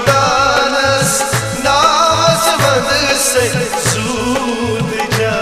हमदानस नावस one से सूद जा।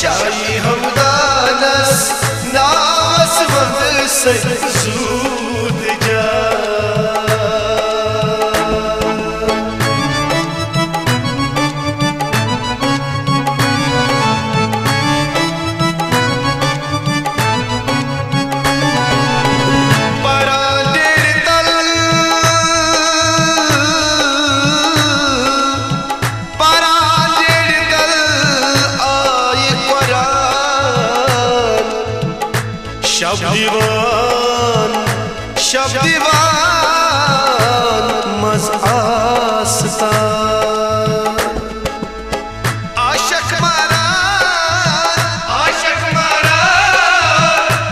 शाही हमदानस नावस one से सूद जा। शब्दीवान मज़ आस्ता आशक मारा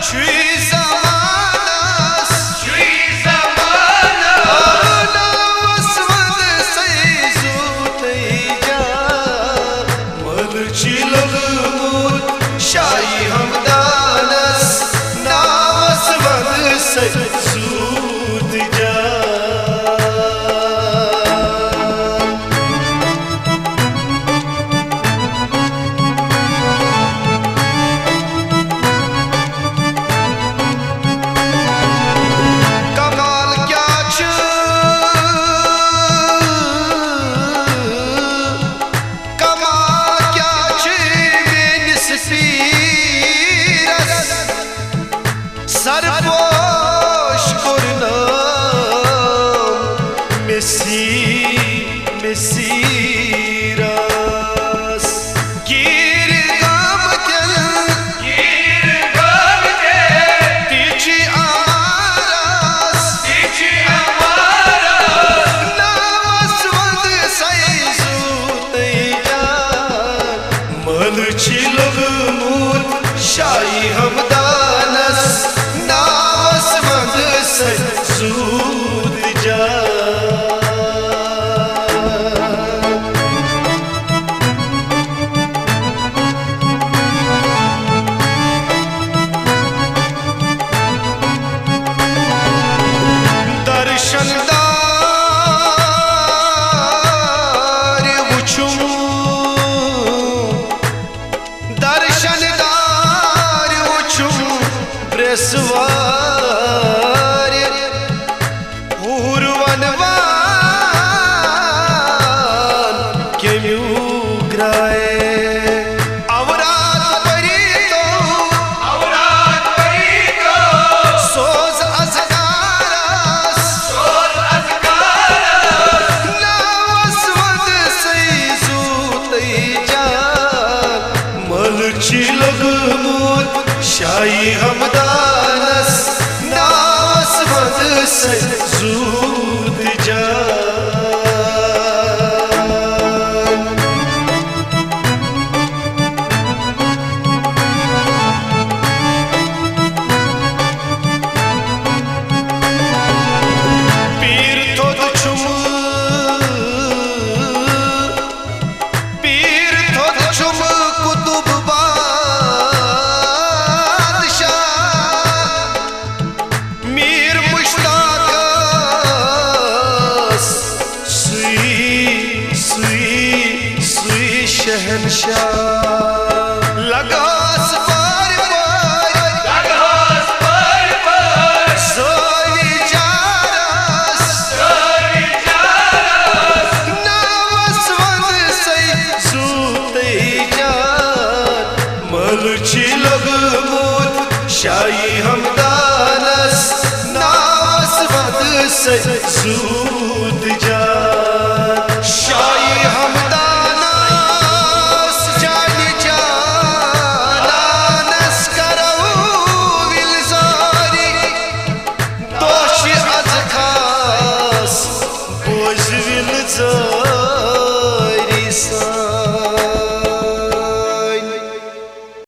छुई ज़मानस नावस वंद से सूद जा। मलची लगमूद शाही हमदानस नावस वंद से सूद जा। कमाल क्या छ कमाल क्या छ बेनिस्बी रस सरपोश कुरना मेसीरास गिर गाम तिची आमारास नावस वंद से सूद जा। मलची लगमूद शाही हमदानस नावस वंद से सूद जा। दर्शनदार वुचुम ब्रेसवार पूर्वनवान केम्यूग्राए अवरात परी तो सोज अज़गारस नावस वंद से सूद जा। मलची लगमूद शाही हमदानस नावस वंद से सूद जा। पीर थोद छुम कुतुब बादशाह Mir Mushtaq Çilogumut şayi hamdanas nas vad se zud ja